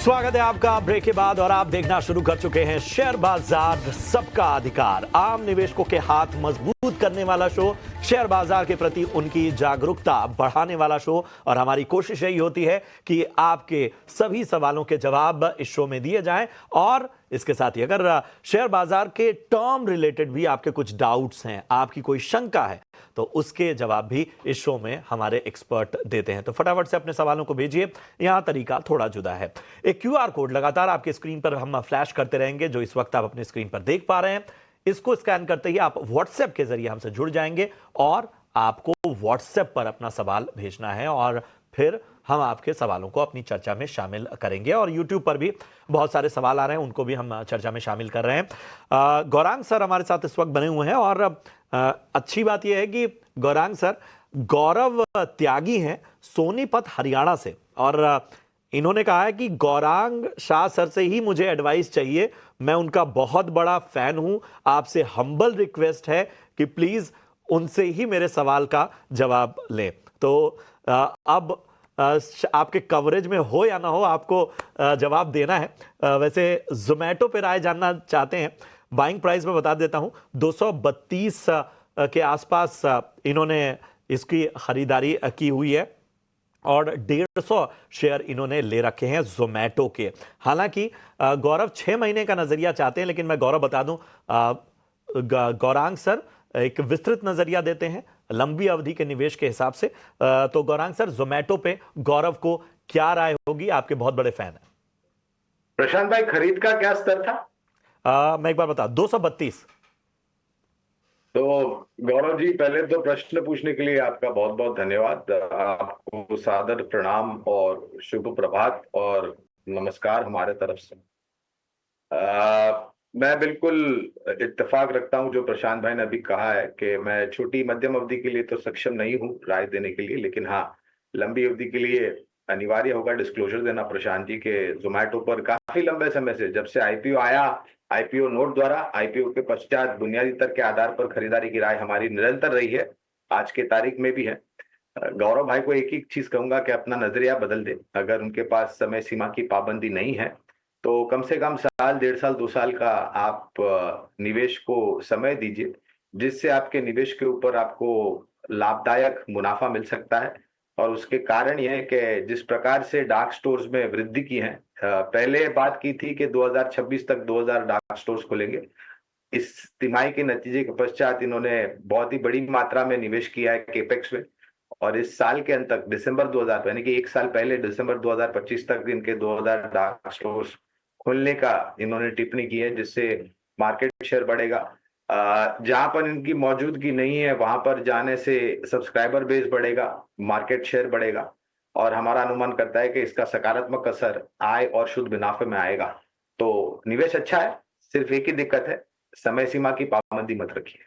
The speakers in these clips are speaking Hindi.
स्वागत है आपका ब्रेक के बाद और आप देखना शुरू कर चुके हैं शेयर बाजार सबका अधिकार, आम निवेशकों के हाथ मजबूत करने वाला शो, शेयर बाजार के प्रति उनकी जागरूकता बढ़ाने वाला शो। और हमारी कोशिश यही होती है कि आपके सभी सवालों के जवाब इस शो में दिए जाएं। और इसके साथ ही अगर शेयर बाजार के टर्म रिलेटेड भी आपके कुछ डाउट्स हैं, आपकी कोई शंका है, तो उसके जवाब भी इस शो में हमारे एक्सपर्ट देते हैं। तो फटाफट से अपने सवालों को भेजिए। यहां तरीका थोड़ा जुदा है। एक क्यूआर कोड लगातार आपके स्क्रीन पर हम फ्लैश करते रहेंगे, जो इस वक्त आप अपने स्क्रीन पर देख पा रहे हैं। इसको स्कैन करते ही आप व्हाट्सएप के जरिए हमसे जुड़ जाएंगे और आपको व्हाट्सएप पर अपना सवाल भेजना है और फिर हम आपके सवालों को अपनी चर्चा में शामिल करेंगे। और यूट्यूब पर भी बहुत सारे सवाल आ रहे हैं, उनको भी हम चर्चा में शामिल कर रहे हैं। गौरांग सर हमारे साथ इस वक्त बने हुए हैं और अच्छी बात यह है कि गौरांग सर गौरव त्यागी हैं सोनीपत हरियाणा से, और इन्होंने कहा है कि गौरांग शाह सर से ही मुझे एडवाइस चाहिए, मैं उनका बहुत बड़ा फैन हूं, आपसे हम्बल रिक्वेस्ट है कि प्लीज उनसे ही मेरे सवाल का जवाब लें। तो अब आपके कवरेज में हो या ना हो, आपको जवाब देना है। वैसे जोमेटो पे राय जानना चाहते हैं। बाइंग प्राइस में बता देता हूं, 232 के आसपास इन्होंने इसकी खरीदारी की हुई है और 150 शेयर इन्होंने ले रखे हैं जोमेटो के। हालांकि गौरव 6 महीने का नजरिया चाहते हैं, लेकिन मैं गौरव बता दूं, गौरांग सर एक विस्तृत नजरिया देते हैं लंबी अवधि के निवेश के हिसाब से। तो गौरांग सर, जोमेटो पे गौरव को क्या राय होगी? आपके बहुत बड़े फैन हैं। प्रशांत भाई, खरीद का क्या स्तर था? मैं एक बार बता, 232। तो गौरव जी, पहले तो प्रश्न पूछने के लिए आपका बहुत बहुत धन्यवाद। आपको सादर प्रणाम और शुभ प्रभात और नमस्कार हमारे तरफ से। मैं बिल्कुल इत्तेफाक रखता हूं जो प्रशांत भाई ने अभी कहा है कि मैं छोटी मध्यम अवधि के लिए तो सक्षम नहीं हूं राय देने के लिए, लेकिन हाँ, लंबी अवधि के लिए अनिवार्य होगा डिस्क्लोजर देना प्रशांत जी के। जोमेटो पर काफी लंबे समय से, जब से आईपीओ आया, आईपीओ नोट द्वारा, आईपीओ के पश्चात बुनियादी तर्क के आधार पर खरीदारी की राय हमारी निरंतर रही है, आज के तारीख में भी है। गौरव भाई को एक ही चीज कहूंगा कि अपना नजरिया बदल दे। अगर उनके पास समय सीमा की पाबंदी नहीं है तो कम से कम साल, 1.5 साल, 2 साल का आप निवेश को समय दीजिए, जिससे आपके निवेश के ऊपर आपको लाभदायक मुनाफा मिल सकता है। और उसके कारण यह है कि जिस प्रकार से डार्क स्टोर्स में वृद्धि की है, पहले बात की थी कि 2026 तक 2000 डार्क स्टोर्स खुलेंगे। इस तिमाही के नतीजे के पश्चात इन्होंने बहुत ही बड़ी मात्रा में निवेश किया है केपेक्स में, और इस साल के अंत तक दिसंबर 2000, यानी कि एक साल पहले दिसंबर 2025 तक इनके 2000 डार्क स्टोर्स खुलने का इन्होंने टिप्पणी की है, जिससे मार्केट शेयर बढ़ेगा। जहां पर इनकी मौजूदगी नहीं है वहां पर जाने से सब्सक्राइबर बेस बढ़ेगा, मार्केट शेयर बढ़ेगा, और हमारा अनुमान करता है कि इसका सकारात्मक असर आय और शुद्ध मुनाफे में आएगा। तो निवेश अच्छा है, सिर्फ एक ही दिक्कत है, समय सीमा की पाबंदी मत रखिए।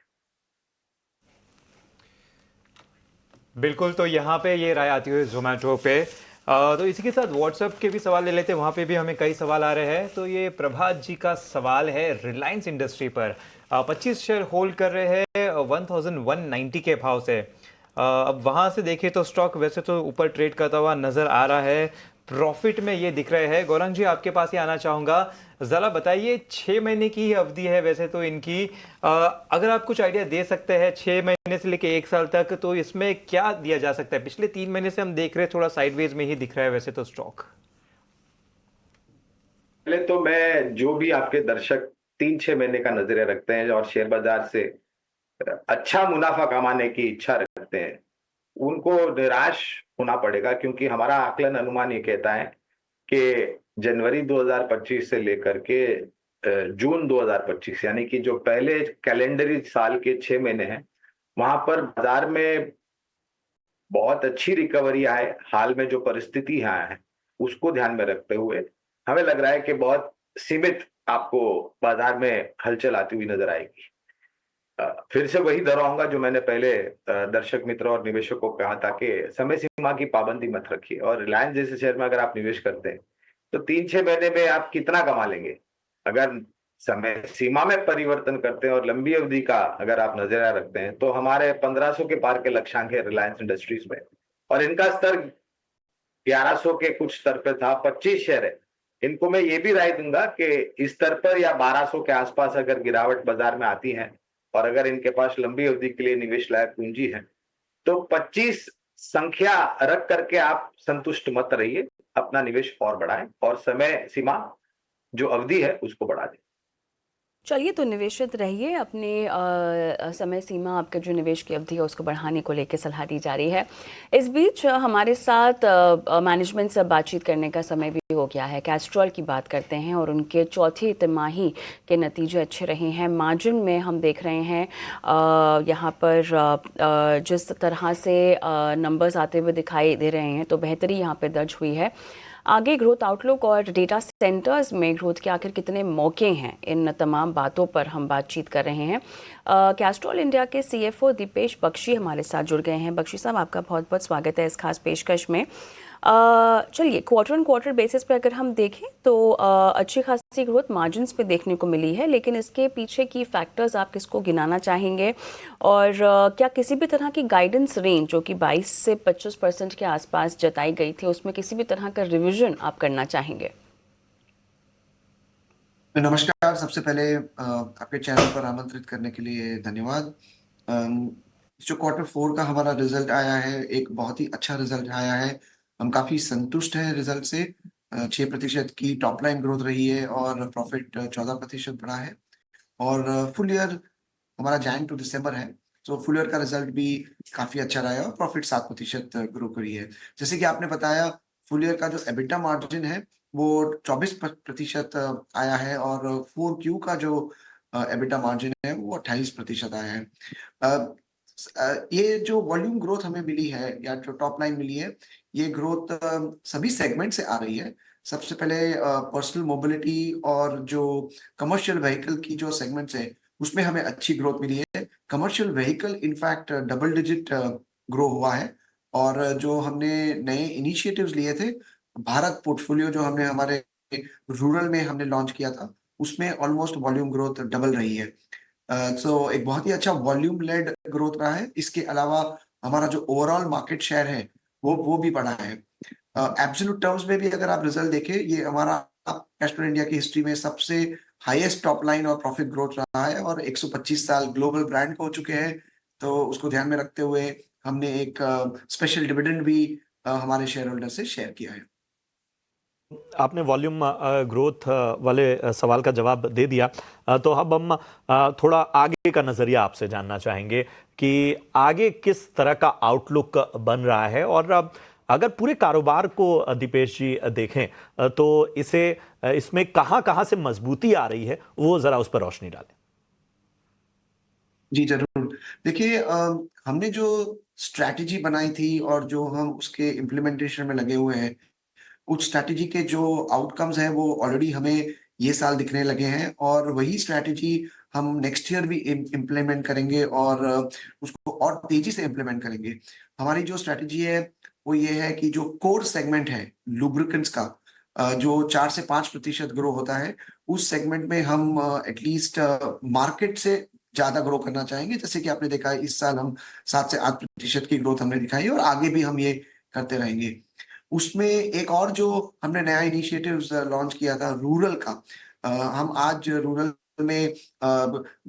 बिल्कुल, तो यहाँ पे ये राय आती हुई जोमेटो पे। तो इसी के साथ व्हाट्सएप के भी सवाल ले लेते हैं, वहाँ पे भी हमें कई सवाल आ रहे हैं। तो ये प्रभात जी का सवाल है रिलायंस इंडस्ट्री पर। 25 शेयर होल्ड कर रहे हैं 1190 के भाव से। अब वहाँ से देखें तो स्टॉक वैसे तो ऊपर ट्रेड करता हुआ नज़र आ रहा है, प्रॉफिट में ये दिख रहे हैं। गौरंग जी, आपके पास ही आना चाहूँगा, ज़रा बताइए, 6 महीने की ही अवधि है वैसे तो इनकी। अगर आप कुछ आइडिया दे सकते हैं 6 महीने से लेके 1 साल तक, तो इसमें क्या दिया जा सकता है? पिछले 3 महीने से हम देख रहे हैं थोड़ा साइडवेज में ही दिख रहा है वैसे तो स्टॉक। पहले तो मैं, जो भी आपके दर्शक 3-6 महीने का नजरिया रखते हैं और शेयर बाजार से अच्छा मुनाफा कमाने की इच्छा रखते हैं, उनको निराश होना पड़ेगा, क्योंकि हमारा आकलन अनुमान ये कहता है कि जनवरी 2025 से लेकर के जून 2025, यानी कि जो पहले कैलेंडरी साल के 6 महीने हैं, वहां पर बाजार में बहुत अच्छी रिकवरी आए। हाल में जो परिस्थिति यहाँ है उसको ध्यान में रखते हुए हमें लग रहा है कि बहुत सीमित आपको बाजार में हलचल आती हुई नजर आएगी। फिर से वही दोहराऊंगा जो मैंने पहले दर्शक मित्रों और निवेशकों को कहा था कि समय सीमा की पाबंदी मत रखिए। और रिलायंस जैसे शेयर में अगर आप निवेश करते हैं तो 3-6 महीने में आप कितना कमा लेंगे? अगर समय सीमा में परिवर्तन करते हैं और लंबी अवधि का अगर आप नजरिया रखते हैं, तो हमारे 1500 के पार के लक्ष्यांक है रिलायंस इंडस्ट्रीज में, और इनका स्तर 1100 के कुछ स्तर पे था। 25 शेयर है, इनको मैं ये भी राय दूंगा कि इस स्तर पर या 1200 के आसपास अगर गिरावट बाजार में आती है और अगर इनके पास लंबी अवधि के लिए निवेश लायक पूंजी है तो 25 संख्या रख करके आप संतुष्ट मत रहिए, अपना निवेश और बढ़ाएं और समय सीमा जो अवधि है उसको बढ़ा दें। चलिए, तो निवेशित रहिए, अपने समय सीमा, आपके जो निवेश की अवधि है उसको बढ़ाने को लेकर सलाह दी जा रही है। इस बीच हमारे साथ मैनेजमेंट से बातचीत करने का समय भी हो गया है। कैस्ट्रॉल की बात करते हैं और उनके चौथी तिमाही के नतीजे अच्छे रहे हैं। मार्जिन में हम देख रहे हैं यहाँ पर जिस तरह से नंबर्स आते हुए दिखाई दे रहे हैं, तो बेहतरी यहाँ पर दर्ज हुई है। आगे ग्रोथ आउटलुक और डेटा सेंटर्स में ग्रोथ के आखिर कितने मौके हैं, इन तमाम बातों पर हम बातचीत कर रहे हैं। कैस्ट्रॉल इंडिया के CFO दीपेश बख्शी हमारे साथ जुड़ गए हैं। बख्शी साहब, आपका बहुत बहुत स्वागत है इस खास पेशकश में। चलिए, क्वार्टर ऑन क्वार्टर बेसिस पे अगर हम देखें तो अच्छी खासी ग्रोथ मार्जिन्स पे देखने को मिली है, लेकिन इसके पीछे की फैक्टर्स आप किसको गिनाना चाहेंगे? और क्या किसी भी तरह की गाइडेंस रेंज जो कि 22 से 25% के आसपास जताई गई थी, उसमें किसी भी तरह का रिविजन आप करना चाहेंगे? नमस्कार। सबसे पहले आपके चैनल पर आमंत्रित करने के लिए धन्यवाद। जो क्वार्टर 4 का हमारा रिजल्ट आया है, एक बहुत ही अच्छा रिजल्ट आया है। हम काफी संतुष्ट हैं रिजल्ट से। 6% की टॉप लाइन ग्रोथ रही है और प्रॉफिट 14% बढ़ा है। और फुल ईयर हमारा Jan to December है, तो फुल ईयर का रिजल्ट भी काफी अच्छा रहा है और प्रॉफिट 7% ग्रो करी है। जैसे कि आपने बताया, फुल ईयर का जो EBITDA मार्जिन है वो 24% आया है और 4Q का जो EBITDA मार्जिन है वो 28% आया है। ये जो वॉल्यूम ग्रोथ हमें मिली है या जो टॉप लाइन मिली है, ये ग्रोथ सभी सेगमेंट से आ रही है। सबसे पहले पर्सनल मोबिलिटी और जो कमर्शियल व्हीकल की जो सेगमेंट्स है उसमें हमें अच्छी ग्रोथ मिली है। Commercial vehicle in fact double digit grow हुआ है। और जो हमने नए इनिशिएटिव्स लिए थे, भारत पोर्टफोलियो जो हमने हमारे रूरल में हमने लॉन्च किया था, उसमें ऑलमोस्ट वॉल्यूम ग्रोथ डबल रही है। सो एक बहुत ही अच्छा वॉल्यूम लेड ग्रोथ रहा है। इसके अलावा हमारा जो ओवरऑल मार्केट शेयर है वो भी बढ़ा है। एब्सोल्यूट टर्म्स में भी अगर आप रिजल्ट देखें, ये हमारा कैस्ट्रॉल इंडिया की हिस्ट्री में सबसे हाईएस्ट टॉप लाइन और प्रॉफिट ग्रोथ रहा है और 125 साल ग्लोबल ब्रांड हो चुके हैं। तो उसको ध्यान में रखते हुए हमने एक स्पेशल डिविडेंड भी हमारे शेयर होल्डर से शेयर किया है। आपने वॉल्यूम ग्रोथ वाले सवाल का जवाब दे दिया। तो अब हम थोड़ा आगे का नजरिया आपसे जानना चाहेंगे कि आगे किस तरह का आउटलुक बन रहा है, और अगर पूरे कारोबार को दीपेश जी देखें तो इसमें कहां से मजबूती आ रही है, वो जरा उस पर रोशनी डालें। जी जरूर। देखिए, हमने जो स्ट्रैटेजी बनाई थी और जो हम उसके इम्प्लीमेंटेशन में लगे हुए हैं, उस स्ट्रैटेजी के जो आउटकम्स हैं वो ऑलरेडी हमें ये साल दिखने लगे हैं और वही स्ट्रैटेजी हम नेक्स्ट ईयर भी इम्प्लीमेंट करेंगे और उसको और तेजी से इम्प्लीमेंट करेंगे। हमारी जो स्ट्रैटेजी है वो ये है कि जो कोर सेगमेंट है लुब्रिकेंट्स का, जो 4 से 5% ग्रो होता है, उस सेगमेंट में हम एटलीस्ट मार्केट से ज्यादा ग्रो करना चाहेंगे। जैसे कि आपने देखा है, इस साल हम 7 से 8% की ग्रोथ हमने दिखाई और आगे भी हम ये करते रहेंगे। उसमें एक और जो हमने नया इनिशिएटिव लॉन्च किया था रूरल का, हम आज रूरल में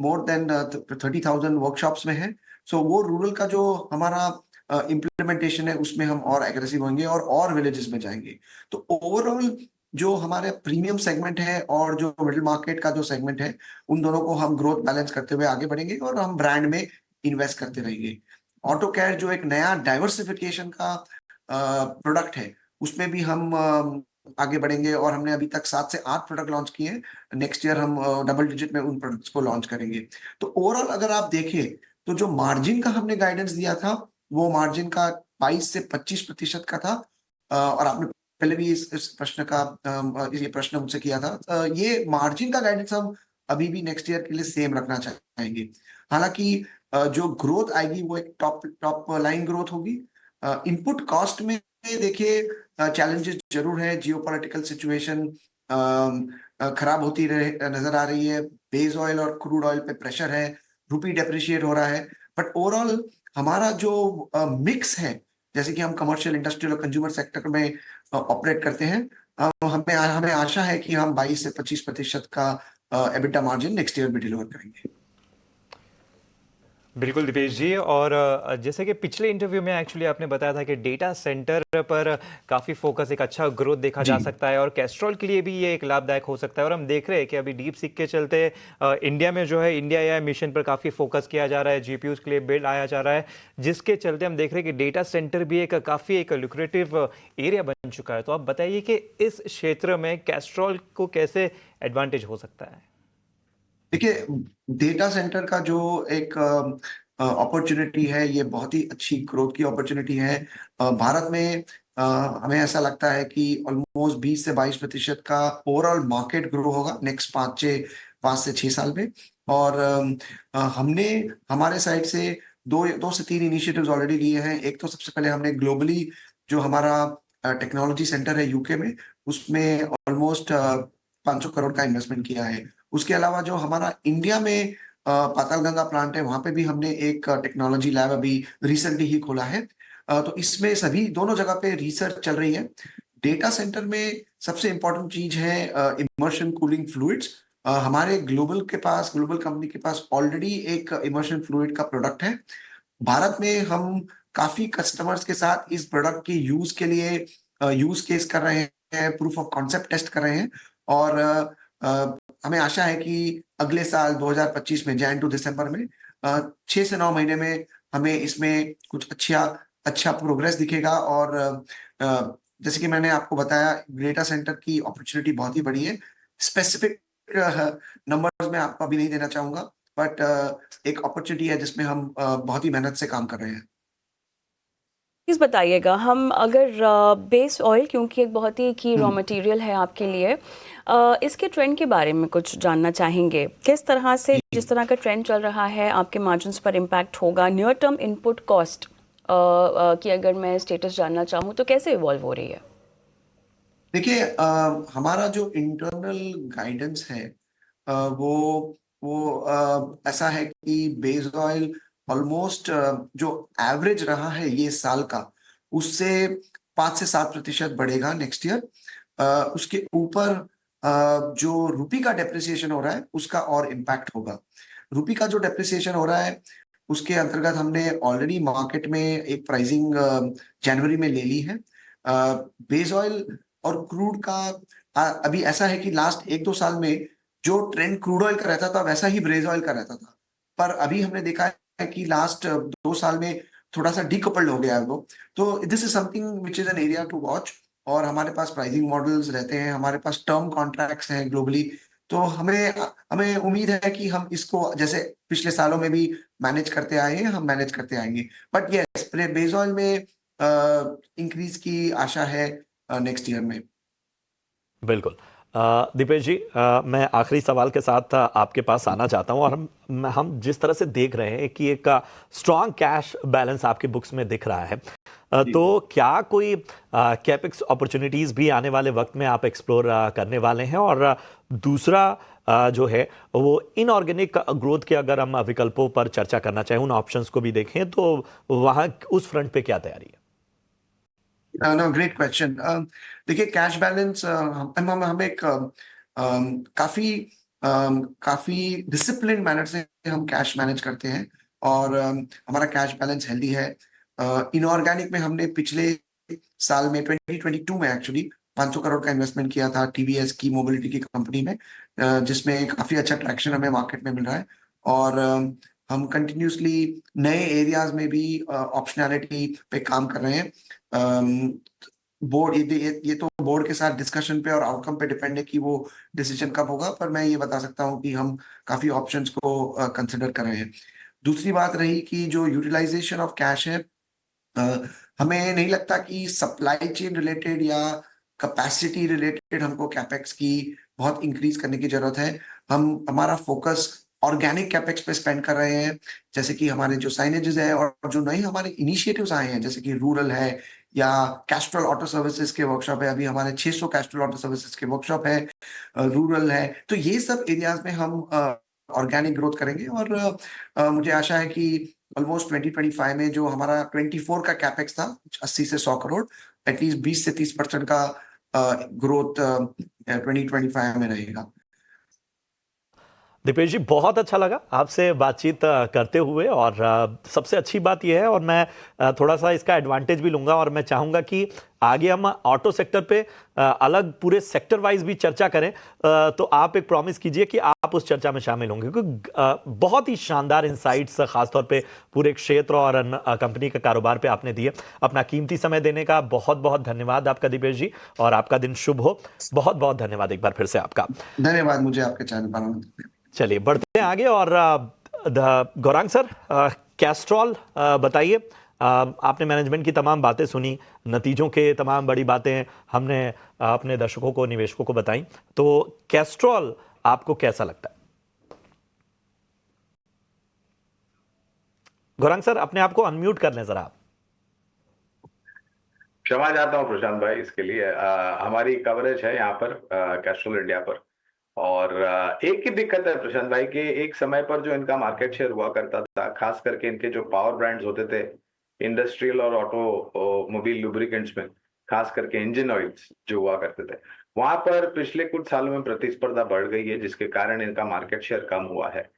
मोर देन 30,000 वर्कशॉप्स में है। सो वो रूरल का जो हमारा इम्प्लीमेंटेशन है उसमें हम और एग्रेसिव होंगे और विलेजेस में जाएंगे। तो ओवरऑल जो हमारे प्रीमियम सेगमेंट है और जो मिडिल मार्केट का जो सेगमेंट है, उन दोनों को हम ग्रोथ बैलेंस करते हुए आगे बढ़ेंगे और हम ब्रांड में इन्वेस्ट करते रहेंगे। ऑटो केयर जो एक नया डाइवर्सिफिकेशन का प्रोडक्ट है, उसमें भी हम आगे बढ़ेंगे और हमने अभी तक 7 से 8 प्रोडक्ट लॉन्च किए हैं। नेक्स्ट ईयर हम डबल डिजिट में उन प्रोडक्ट्स को लॉन्च करेंगे। तो ओवरऑल अगर आप देखें तो जो मार्जिन का हमने गाइडेंस दिया था, वो मार्जिन का 22 से 25% का था। और आपने पहले भी इस प्रश्न का ये प्रश्न मुझसे किया था। ये मार्जिन का गाइडेंस हम अभी भी नेक्स्ट ईयर के लिए सेम रखना चाहेंगे। हालांकि जो ग्रोथ आएगी वो एक टॉप लाइन ग्रोथ होगी। इनपुट कॉस्ट में देखिए चैलेंजेस जरूर है। जियोपॉलिटिकल सिचुएशन खराब होती नजर आ रही है। बेस ऑयल और क्रूड ऑयल पे प्रेशर है, रुपी डेप्रिशिएट हो रहा है। बट ओवरऑल हमारा जो मिक्स है, जैसे कि हम कमर्शियल, इंडस्ट्रियल और कंज्यूमर सेक्टर में ऑपरेट करते हैं, हमें हमें आशा है कि हम 22 से 25% का एबिटा मार्जिन नेक्स्ट ईयर भी डिलीवर करेंगे। बिल्कुल दीपेश जी। और जैसे कि पिछले इंटरव्यू में एक्चुअली आपने बताया था कि डेटा सेंटर पर काफ़ी फोकस, एक अच्छा ग्रोथ देखा जा जी। सकता है और कैस्ट्रॉल के लिए भी ये एक लाभदायक हो सकता है। और हम देख रहे हैं कि अभी डीप सीक के चलते इंडिया में जो है इंडिया एआई मिशन पर काफ़ी फोकस किया जा रहा है, जीपीयूज के लिए बिल्ड आया जा रहा है, जिसके चलते हम देख रहे हैं कि डेटा सेंटर भी एक काफ़ी एक लुक्रेटिव एरिया बन चुका है। तो आप बताइए कि इस क्षेत्र में कैस्ट्रॉल को कैसे एडवांटेज हो सकता है? देखिए, डेटा सेंटर का जो एक अपॉर्चुनिटी है, ये बहुत ही अच्छी ग्रोथ की अपॉर्चुनिटी है। भारत में हमें ऐसा लगता है कि ऑलमोस्ट 20 से 22% का ओवरऑल मार्केट ग्रो होगा नेक्स्ट 5 से 6 साल में। और हमने हमारे साइड से दो से तीन इनिशिएटिव्स ऑलरेडी लिए हैं। एक तो सबसे पहले हमने ग्लोबली जो हमारा टेक्नोलॉजी सेंटर है यूके में, उसमें ऑलमोस्ट 500 करोड़ का इन्वेस्टमेंट किया है। उसके अलावा जो हमारा इंडिया में पातालगंगा प्लांट है, वहां पे भी हमने एक टेक्नोलॉजी लैब अभी रिसेंटली ही खोला है। तो इसमें सभी दोनों जगह पे रिसर्च चल रही है। डेटा सेंटर में सबसे इंपॉर्टेंट चीज है इमर्शन कूलिंग फ्लूइड्स। हमारे ग्लोबल कंपनी के पास ऑलरेडी एक इमर्शन फ्लूइड का प्रोडक्ट है। भारत में हम काफी कस्टमर्स के साथ इस प्रोडक्ट की यूज के लिए यूज केस कर रहे हैं, प्रूफ ऑफ कॉन्सेप्ट टेस्ट कर रहे हैं। और हमें आशा है कि अगले साल 2025 में जैन टू दिसंबर में 6 से 9 महीने में हमें इसमें कुछ अच्छा प्रोग्रेस दिखेगा। और जैसे कि मैंने आपको बताया, डेटा सेंटर की अपॉर्चुनिटी बहुत ही बड़ी है। स्पेसिफिक नंबर्स में आपको अभी नहीं देना चाहूंगा, बट एक अपॉर्चुनिटी है जिसमें हम बहुत ही मेहनत से काम कर रहे हैं। प्लीज़ बताइएगा, हम अगर बेस ऑयल, क्योंकि एक बहुत ही की रॉ मटेरियल है आपके लिए, इसके ट्रेंड के बारे में कुछ जानना चाहेंगे। किस तरह से, जिस तरह का ट्रेंड चल रहा है, आपके मार्जिन्स पर इम्पैक्ट होगा? नियर टर्म इनपुट कॉस्ट की अगर मैं स्टेटस जानना चाहूँ तो कैसे इवॉल्व हो रही है? देखिए, हमारा जो इंटरनल गाइडेंस है वो ऐसा है कि बेस ऑयल ऑलमोस्ट जो एवरेज रहा है ये साल का, उससे 5 से 7% बढ़ेगा नेक्स्ट ईयर। उसके ऊपर जो रुपी का डेप्रिसिएशन हो रहा है उसका और इम्पैक्ट होगा। रुपी का जो डेप्रिसिएशन हो रहा है उसके अंतर्गत हमने ऑलरेडी मार्केट में एक प्राइसिंग जनवरी में ले ली है। बेस ऑयल और क्रूड का अभी ऐसा है कि लास्ट 1-2 साल में जो ट्रेंड क्रूड ऑयल का रहता था वैसा ही ब्रेज ऑयल का रहता था। पर अभी हमने देखा है कि लास्ट 2 साल में थोड़ा सा डीकपल्ड हो गया है वो। तो this is something which is an area to watch. और हमारे पास प्राइसिंग मॉडल्स रहते हैं, हमारे पास टर्म कॉन्ट्रैक्ट्स हैं ग्लोबली। तो हमें हमें उम्मीद है कि हम इसको जैसे पिछले सालों में भी मैनेज करते आए हैं, हम मैनेज करते आएंगे। बट यस, बेस ऑयल में इंक्रीज की आशा है नेक्स्ट ईयर में। बिल्कुल। दीपेश जी, मैं आखिरी सवाल के साथ आपके पास आना चाहता हूं। और हम जिस तरह से देख रहे हैं कि एक स्ट्रांग कैश बैलेंस आपके बुक्स में दिख रहा है, तो क्या कोई कैपेक्स अपॉर्चुनिटीज भी आने वाले वक्त में आप एक्सप्लोर करने वाले हैं? और दूसरा जो है वो इनऑर्गेनिक ग्रोथ के अगर हम विकल्पों पर चर्चा करना चाहें, उन ऑप्शंस को भी देखें, तो वहां उस फ्रंट पे क्या तैयारी है? No, great question. देखिए, कैश बैलेंस हम एक काफी डिसिप्लिन मैनर से हम कैश मैनेज करते हैं। और हमारा कैश बैलेंस हेल्दी है। इनऑर्गेनिक में हमने पिछले साल में 2022 में एक्चुअली 500 करोड़ का इन्वेस्टमेंट किया था टीवीएस की मोबिलिटी की कंपनी में, जिसमें काफी अच्छा ट्रैक्शन हमें मार्केट में मिल रहा है। और हम कंटिन्यूसली नए एरियाज में भी ऑप्शनैलिटी पे काम कर रहे हैं। बोर्ड ये तो बोर्ड के साथ डिस्कशन पे और आउटकम पे डिपेंड है कि वो डिसीजन कब होगा। पर मैं ये बता सकता हूँ कि हम काफी ऑप्शंस को कंसिडर कर रहे हैं। दूसरी बात रही कि जो यूटिलाइजेशन ऑफ कैश है, हमें नहीं लगता कि सप्लाई चेन रिलेटेड या कैपेसिटी रिलेटेड हमको कैपेक्स की बहुत इंक्रीज करने की जरूरत है। हमारा फोकस ऑर्गेनिक कैपेक्स पे स्पेंड कर रहे हैं, जैसे कि हमारे जो साइनेजेस है और जो नए हमारे इनिशिएटिव्स आए हैं, जैसे कि रूरल है या कैस्ट्रॉल ऑटो सर्विसेज के वर्कशॉप है। अभी हमारे 600 कैस्ट्रॉल ऑटो सर्विसेज के वर्कशॉप है, रूरल है। तो ये सब एरियाज में हम ऑर्गेनिक ग्रोथ करेंगे। और मुझे आशा है कि ऑलमोस्ट 2025 में जो हमारा 24 का कैपेक्स था 80 से 100 करोड़, एटलीस्ट 20 से 30% का ग्रोथ 2025 में रहेगा। दीपेश जी, बहुत अच्छा लगा आपसे बातचीत करते हुए, और सबसे अच्छी बात यह है, और मैं थोड़ा सा इसका एडवांटेज भी लूंगा, और मैं चाहूंगा कि आगे हम ऑटो सेक्टर पे अलग पूरे सेक्टर वाइज भी चर्चा करें। तो आप एक प्रॉमिस कीजिए कि आप उस चर्चा में शामिल होंगे, क्योंकि बहुत ही शानदार इंसाइट्स खासतौर पे पूरे क्षेत्र और कंपनी के कारोबार पे आपने दिए। अपना कीमती समय देने का बहुत बहुत धन्यवाद आपका दीपेश जी, और आपका दिन शुभ हो। बहुत बहुत धन्यवाद एक बार फिर से आपका। धन्यवाद मुझे आपके चैनल पर। चलिए बढ़ते हैं आगे, और गौरांग सर, कैस्ट्रॉल बताइए। आपने मैनेजमेंट की तमाम बातें सुनी, नतीजों के तमाम बड़ी बातें हमने अपने दर्शकों को, निवेशकों को बताई, तो कैस्ट्रॉल आपको कैसा लगता है? गौरांग सर, अपने आप को अनम्यूट कर लें जरा आप। क्षमा चाहता हूं प्रशांत भाई इसके लिए। हमारी कवरेज है यहाँ पर कैस्ट्रॉल इंडिया पर, और एक ही दिक्कत है प्रशांत भाई कि एक समय पर जो इनका मार्केट शेयर हुआ करता था, खास करके इनके जो पावर ब्रांड्स होते थे इंडस्ट्रियल और ऑटोमोबाइल लुब्रिकेंट्स में, खास करके इंजन ऑयल्स जो हुआ करते थे, वहां पर पिछले कुछ सालों में प्रतिस्पर्धा बढ़ गई है, जिसके कारण इनका मार्केट शेयर कम हुआ है।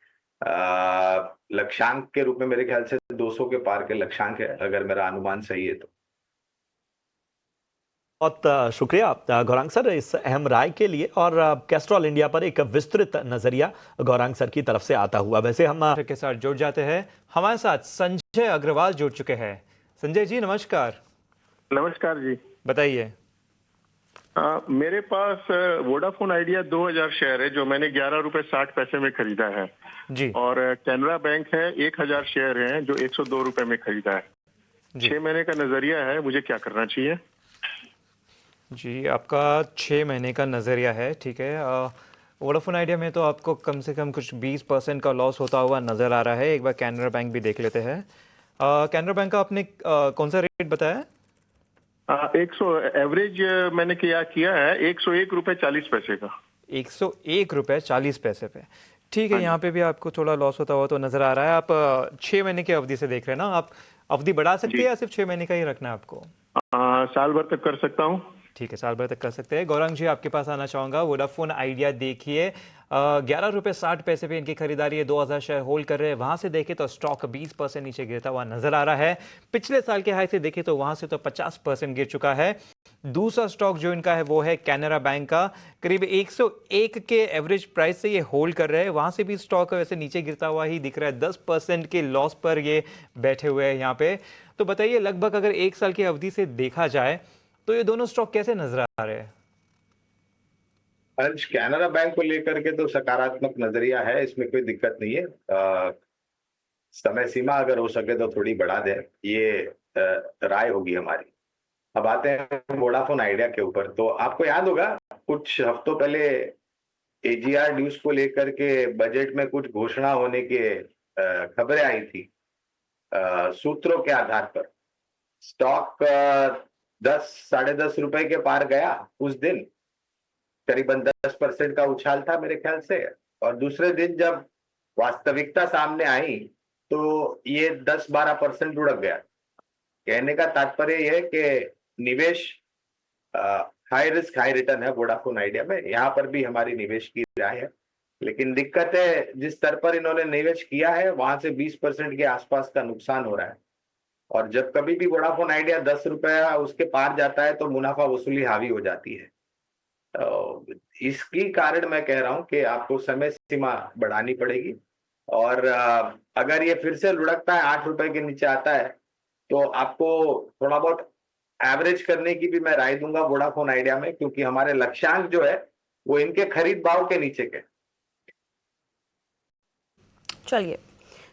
लक्ष्यांक के रूप में मेरे ख्याल से 200 के पार के लक्ष्यांक है, अगर मेरा अनुमान सही है तो। बहुत शुक्रिया गौरांग सर इस अहम राय के लिए, और कैस्ट्रॉल इंडिया पर एक विस्तृत नजरिया गौरांग सर की तरफ से आता हुआ। वैसे हम के साथ जुड़ जाते हैं, हमारे साथ संजय अग्रवाल जुड़ चुके हैं। संजय जी नमस्कार। नमस्कार जी, बताइए। मेरे पास वोडाफोन आइडिया 2000 शेयर है, जो मैंने 11 रुपए 60 पैसे में खरीदा है जी। और कैनरा बैंक है 1000 शेयर हैं, जो 102 रुपए में खरीदा है। 6 महीने का नजरिया है, मुझे क्या करना चाहिए? जी, आपका 6 महीने का नज़रिया है, ठीक है। वोडाफोन आइडिया में तो आपको कम से कम कुछ 20% का लॉस होता हुआ नज़र आ रहा है। एक बार कैनरा बैंक भी देख लेते हैं। कैनरा बैंक का आपने कौन सा रेट बताया? 100 एवरेज मैंने किया है 101 रुपए 40 पैसे का। 101 रुपए 40 पैसे पे, ठीक है। यहाँ पे भी आपको थोड़ा लॉस होता हुआ तो नज़र आ रहा है। आप 6 महीने की अवधि से देख रहे हैं ना? आप अवधि बढ़ा सकते हैं या सिर्फ 6 महीने का ही रखना है आपको? साल भर तक कर सकता हूँ। ठीक है, साल भर तक कर सकते हैं। गौरांग जी आपके पास आना चाहूँगा। वोडाफोन आइडिया देखिए, 11 रुपए 60 पैसे पे इनकी खरीदारी है, 2000 शेयर होल्ड कर रहे हैं। वहाँ से देखें तो स्टॉक 20% नीचे गिरता हुआ नजर आ रहा है। पिछले साल के हाई से देखें तो वहाँ से तो 50% गिर चुका है। दूसरा स्टॉक जो इनका है वो है कैनरा बैंक का, करीब 101 के एवरेज प्राइस से ये होल्ड कर रहे हैं। वहाँ से भी स्टॉक वैसे नीचे गिरता हुआ ही दिख रहा है, 10% के लॉस पर ये बैठे हुए हैं यहाँ पे। तो बताइए, लगभग अगर 1 साल की अवधि से देखा जाए तो ये दोनों स्टॉक कैसे नजर आ रहे हैं? अंश, कैनरा बैंक को लेकर के तो सकारात्मक नजरिया है, इसमें कोई दिक्कत नहीं है। समय सीमा अगर हो सके तो थोड़ी बढ़ा दें, ये राय होगी हमारी। अब आते हैं वोडाफोन आइडिया के ऊपर। तो आपको याद होगा कुछ हफ्तों पहले एजीआर ड्यूज को लेकर के बजट में कुछ घोषणा होने के खबरें आई थी। सूत्रों के आधार पर स्टॉक 10-10.5 रुपए के पार गया उस दिन, करीबन 10% का उछाल था मेरे ख्याल से। और दूसरे दिन जब वास्तविकता सामने आई तो ये 10-12% लुढ़क गया। कहने का तात्पर्य यह है कि निवेश हाई रिस्क हाई रिटर्न है वोडाफोन आइडिया में। यहाँ पर भी हमारी निवेश की राय है, लेकिन दिक्कत है जिस स्तर पर इन्होंने निवेश किया है वहां से 20% के आसपास का नुकसान हो रहा है। और जब कभी भी वोडाफोन आइडिया 10 रुपया उसके पार जाता है तो मुनाफा वसूली हावी हो जाती है। इसकी कारण मैं कह रहा हूं कि आपको समय सीमा बढ़ानी पड़ेगी। और अगर ये फिर से लुढ़कता है 8 रुपए के नीचे आता है तो आपको थोड़ा बहुत एवरेज करने की भी मैं राय दूंगा वोडाफोन आइडिया में, क्योंकि हमारे लक्ष्यांक जो है वो इनके खरीद भाव के नीचे के। चलिए,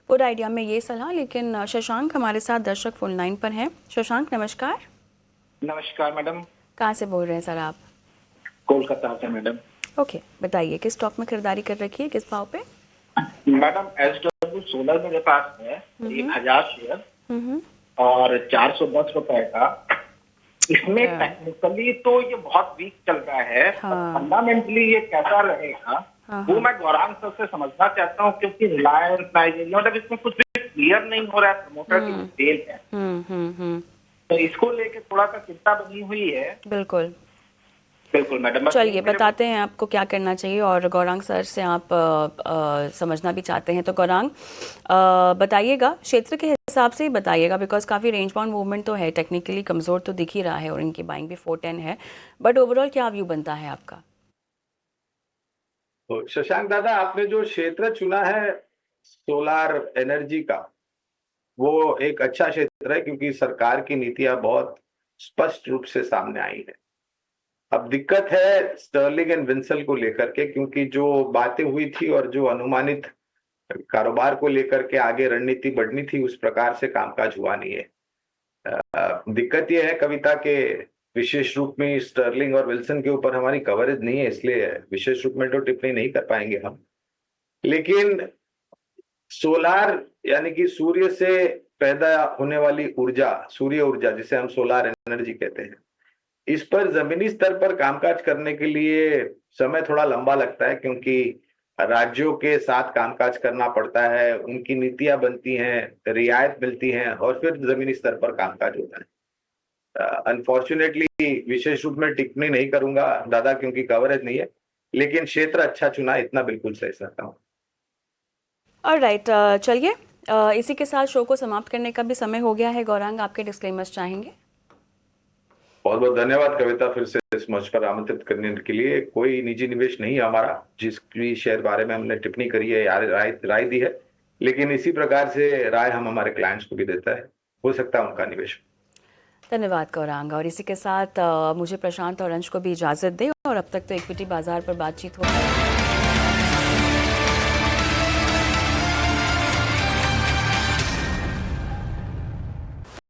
वोड आइडिया में ये सलाह। लेकिन शशांक हमारे साथ दर्शक फोन लाइन पर हैं। शशांक नमस्कार। नमस्कार मैडम। कहाँ से बोल रहे हैं सर आप? कोलकाता से मैडम। ओके, बताइए किस स्टॉक में खरीदारी कर रखी है, किस भाव पे? मैडम SW16 मेरे पास है 1000 शेयर और 410 रुपए का। इसमें टेक्निकली तो ये बहुत वीक चल रहा है, फंडामेंटली ये कैसा रहेगा वो मैं गौरांग सर से समझना चाहता हूँ, क्योंकि रिलायंस नाइजीरिया मतलब इसमें कुछ भी क्लियर नहीं हो रहा है। प्रमोटर की डिटेल है तो इसको लेके थोड़ा सा चिंता बनी हुई है। बिल्कुल। बिल्कुल मैडम। चलिए बताते हैं आपको क्या करना चाहिए, और गौरांग सर से आप समझना भी चाहते हैं तो गौरांग बताइएगा, क्षेत्र के हिसाब से ही बताइएगा, बिकॉज काफ़ी रेंज बाउंड मूवमेंट तो है, टेक्निकली कमज़ोर तो दिख ही रहा है और इनकी बाइंग भी 410 है, बट ओवरऑल क्या व्यू बनता है आपका? तो शशांक दादा, आपने जो क्षेत्र चुना है सोलार एनर्जी का, वो एक अच्छा क्षेत्र है क्योंकि सरकार की नीतियां बहुत स्पष्ट रूप से सामने आई है। अब दिक्कत है स्टर्लिंग एंड विंसल को लेकर के, क्योंकि जो बातें हुई थी और जो अनुमानित कारोबार को लेकर के आगे रणनीति बढ़नी थी उस प्रकार से कामकाज हुआ नहीं है। दिक्कत यह है कविता के विशेष रूप में स्टर्लिंग और विल्सन के ऊपर हमारी कवरेज नहीं है, इसलिए विशेष रूप में तो टिप्पणी नहीं कर पाएंगे हम। लेकिन सोलार यानी कि सूर्य से पैदा होने वाली ऊर्जा, सूर्य ऊर्जा जिसे हम सोलार एनर्जी कहते हैं, इस पर जमीनी स्तर पर कामकाज करने के लिए समय थोड़ा लंबा लगता है, क्योंकि राज्यों के साथ कामकाज करना पड़ता है, उनकी नीतियां बनती हैं, रियायत मिलती है और फिर जमीनी स्तर पर कामकाज होता है। अनफॉर्चुनेटली विशेष रूप में टिप्पणी नहीं करूंगा दादा, क्योंकि कवरेज नहीं है, लेकिन क्षेत्र अच्छा चुना, इतना बिल्कुल सही सकता हूँ। ऑलराइट, चलिए इसी के साथ शो को समाप्त करने का भी समय हो गया है। गौरांग, आपके डिस्क्लेमर्स चाहेंगे? बहुत बहुत धन्यवाद कविता, फिर से इस मंच पर आमंत्रित करने के लिए। कोई निजी निवेश नहीं है हमारा, जिस भी शेयर बारे में हमने टिप्पणी करी है या राय दी है, लेकिन इसी प्रकार से राय हम हमारे क्लाइंट्स को भी देता है, हो सकता है उनका निवेश। धन्यवाद गौरांग, और इसी के साथ मुझे प्रशांत और अंश को भी इजाज़त दें, और अब तक तो इक्विटी बाजार पर बातचीत हो